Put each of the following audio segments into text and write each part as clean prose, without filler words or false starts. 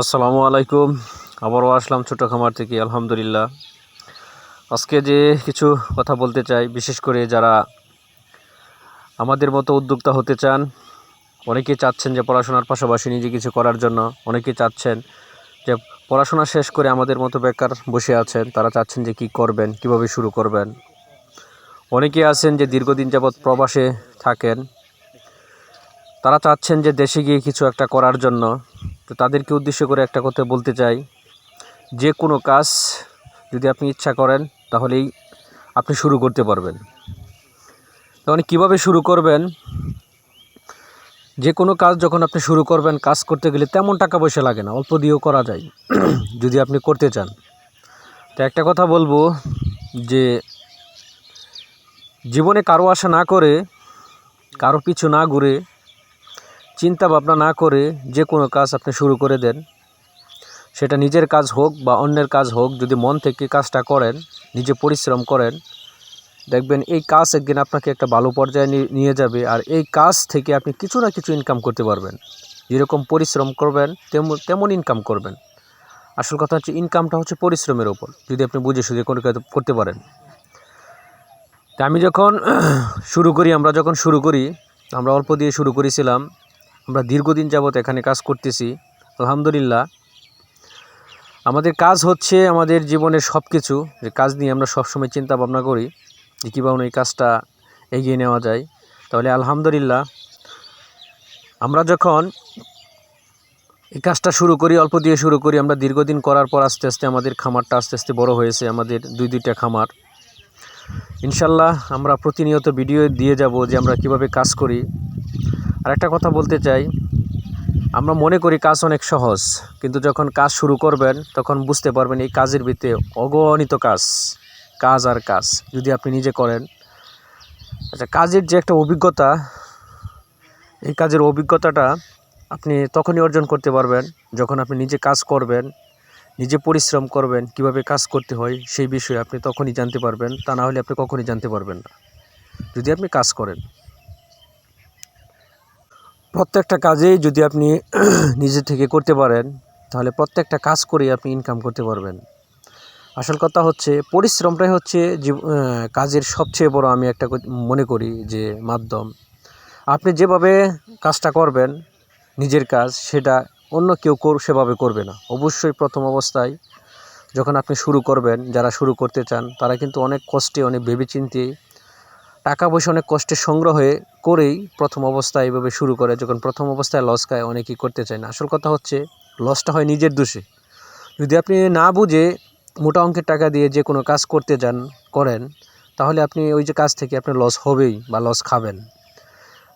আসসালামু আলাইকুম। আবারও আসলাম ছোটো খামার থেকে। আলহামদুলিল্লাহ, আজকে যে কিছু কথা বলতে চাই, বিশেষ করে যারা আমাদের মতো উদ্যোক্তা হতে চান, অনেকেই চাচ্ছেন যে পড়াশোনার পাশাপাশি নিজে কিছু করার জন্য। অনেকেই চাচ্ছেন যে পড়াশোনা শেষ করে আমাদের মতো বেকার বসে আছেন, তারা চাচ্ছেন যে কি করবেন, কিভাবে শুরু করবেন। অনেকেই আছেন যে দীর্ঘদিন যাবৎ প্রবাসে থাকেন, তারা চাচ্ছেন যে দেশে গিয়ে কিছু একটা করার জন্য। তো তাদেরকে উদ্দেশ্য করে একটা কথা বলতে চাই, যে কোনো কাজ যদি আপনি ইচ্ছা করেন তাহলেই আপনি শুরু করতে পারবেন। তখন কীভাবে শুরু করবেন? যে কোনো কাজ যখন আপনি শুরু করবেন, কাজ করতে গেলে তেমন টাকা পয়সা লাগে না, অল্প দিয়েও করা যায় যদি আপনি করতে চান। তো একটা কথা বলবো যে জীবনে কারো আশা না করে, কারো পিছু না ঘুরে, চিন্তা ভাবনা না করে যে কোনো কাজ আপনি শুরু করে দেন। সেটা নিজের কাজ হোক বা অন্যের কাজ হোক, যদি মন থেকে কাজটা করেন, নিজে পরিশ্রম করেন, দেখবেন এই কাজ একদিন আপনাকে একটা ভালো পর্যায়ে নিয়ে যাবে। আর এই কাজ থেকে আপনি কিছু না কিছু ইনকাম করতে পারবেন। যেরকম পরিশ্রম করবেন তেমন ইনকাম করবেন। আসল কথা হচ্ছে ইনকামটা হচ্ছে পরিশ্রমের ওপর, যদি আপনি বুঝে সুঝে করতে পারেন। তা আমি যখন আমরা যখন শুরু করি, আমরা অল্প দিয়ে শুরু করেছিলাম। আমরা দীর্ঘদিন যাবৎ এখানে কাজ করতেছি। আলহামদুলিল্লাহ, আমাদের কাজ হচ্ছে আমাদের জীবনের সব কিছু। যে কাজ নিয়ে আমরা সবসময় চিন্তা ভাবনা করি যে কীভাবে এই কাজটা এগিয়ে নেওয়া যায়। তাহলে আলহামদুলিল্লাহ, আমরা যখন এই কাজটা শুরু করি, অল্প দিয়ে শুরু করি, আমরা দীর্ঘদিন করার পর আস্তে আস্তে আমাদের খামারটা আস্তে আস্তে বড় হয়েছে। আমাদের দুইটা খামার। ইনশাল্লাহ আমরা প্রতিনিয়ত ভিডিও দিয়ে যাব যে আমরা কিভাবে কাজ করি। আর একটা কথা বলতে চাই, আমরা মনে করি কাজ অনেক সহজ, কিন্তু যখন কাজ শুরু করবেন তখন বুঝতে পারবেন এই কাজের ভিতরে অগণিত কাজ আর কাজ যদি আপনি নিজে করেন। আচ্ছা, কাজের যে একটা অভিজ্ঞতা, এই কাজের অভিজ্ঞতাটা আপনি তখনই অর্জন করতে পারবেন যখন আপনি নিজে কাজ করবেন, নিজে পরিশ্রম করবেন। কিভাবে কাজ করতে হয় সেই বিষয়ে আপনি তখনই জানতে পারবেন। তা না হলে আপনি কখনই জানতে পারবেন না যদি আপনি কাজ করেন। প্রত্যেকটা কাজেই যদি আপনি নিজে থেকে করতে পারেন, তাহলে প্রত্যেকটা কাজ করে আপনি ইনকাম করতে পারবেন। আসল কথা হচ্ছে পরিশ্রমটাই হচ্ছে কাজের সবচেয়ে বড়, আমি একটা মনে করি যে মাধ্যম। আপনি যেভাবে কাজটা করবেন, নিজের কাজ, সেটা অন্য কেউ সেভাবে করবে না। অবশ্যই প্রথম অবস্থায় যখন আপনি শুরু করবেন, যারা শুরু করতে চান তারা কিন্তু অনেক কষ্টে, অনেক ভেবেচিন্তে, টাকা পয়সা অনেক কষ্টে করেই প্রথম অবস্থায় এভাবে শুরু করে। যখন প্রথম অবস্থায় লস খায়, অনেকেই করতে চায় না। আসল কথা হচ্ছে লসটা হয় নিজের দোষে। যদি আপনি না বুঝে মোটা অঙ্কের টাকা দিয়ে যে কোনো কাজ করেন, তাহলে আপনি ওই যে কাজ থেকে আপনি লস হবেই বা লস খাবেন।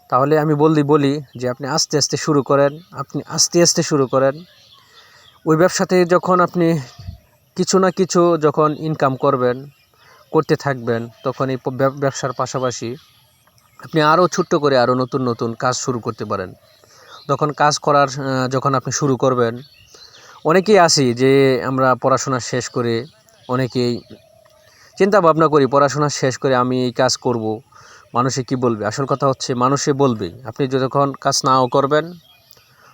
তাহলে আমি বলি যে আপনি আস্তে আস্তে শুরু করেন। আপনি আস্তে আস্তে শুরু করেন। ওই ব্যবসাতে যখন আপনি কিছু না কিছু যখন ইনকাম করতে থাকবেন, তখন এই ব্যবসার পাশাপাশি আপনি আরও ছোট্ট করে আরও নতুন কাজ শুরু করতে পারেন। যখন আপনি শুরু করবেন, অনেকেই আসি যে আমরা পড়াশোনা শেষ করে, অনেকেই চিন্তা ভাবনা করি পড়াশোনা শেষ করে আমি এই কাজ করব, মানুষে কি বলবে। আসল কথা হচ্ছে মানুষে বলবে। আপনি যখন কাজ নাও করবেন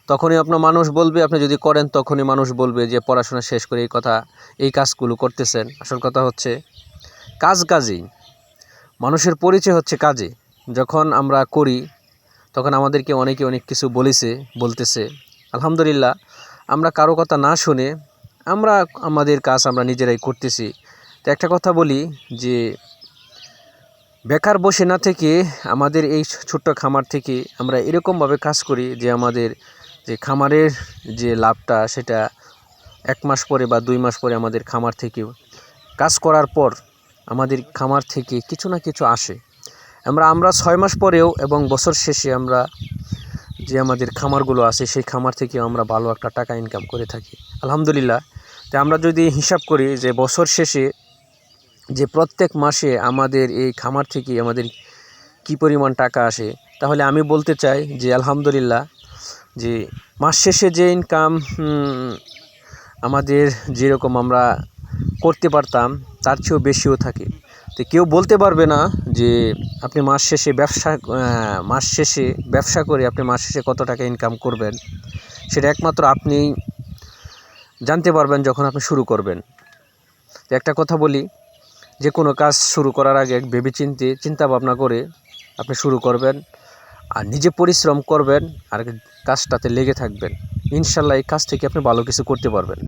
তখনই আপনার মানুষ বলবে, আপনি যদি করেন তখনই মানুষ বলবে যে পড়াশোনা শেষ করে এই কাজগুলো করতেছেন। আসল কথা হচ্ছে কাজেই মানুষের পরিচয় হচ্ছে কাজে। যখন আমরা করি তখন আমাদেরকে অনেকে অনেক কিছু বলতেছে। আলহামদুলিল্লাহ, আমরা কারো কথা না শুনে আমাদের কাজ আমরা নিজেরাই করতেছি। তো একটা কথা বলি যে বেকার বসে না থেকে আমাদের এই ছোট্ট খামার থেকে আমরা এরকমভাবে কাজ করি যে আমাদের যে খামারের যে লাভটা, সেটা 1 মাস পরে বা 2 মাস পরে আমাদের খামার থেকে কাজ করার পর আমাদের খামার থেকে কিছু না কিছু আসে। আমরা 6 মাস পরেও এবং বছর শেষে আমরা যে আমাদের খামারগুলো আছে সেই খামার থেকে আমরা ভালো একটা টাকা ইনকাম করে থাকি আলহামদুলিল্লাহ। তো আমরা যদি হিসাব করি যে বছর শেষে যে প্রত্যেক মাসে আমাদের এই খামার থেকে আমাদের কি পরিমাণ টাকা আসে, তাহলে আমি বলতে চাই যে আলহামদুলিল্লাহ, যে মাস শেষে যে ইনকাম আমাদের যেরকম আমরা করতে পারতাম তার চেয়েও বেশিও থাকে। তো কেউ বলতে পারবে না যে আপনি মাস শেষে ব্যবসা করে আপনি মাস শেষে কত টাকা ইনকাম করবেন। সেটা একমাত্র আপনিই জানতে পারবেন যখন আপনি শুরু করবেন। তো একটা কথা বলি, যে কোনো কাজ শুরু করার আগে ভেবেচিন্তে চিন্তা ভাবনা করে আপনি শুরু করবেন, আর নিজে পরিশ্রম করবেন আর কাজটাতে লেগে থাকবেন। ইনশাল্লাহ এই কাজ থেকে আপনি ভালো কিছু করতে পারবেন।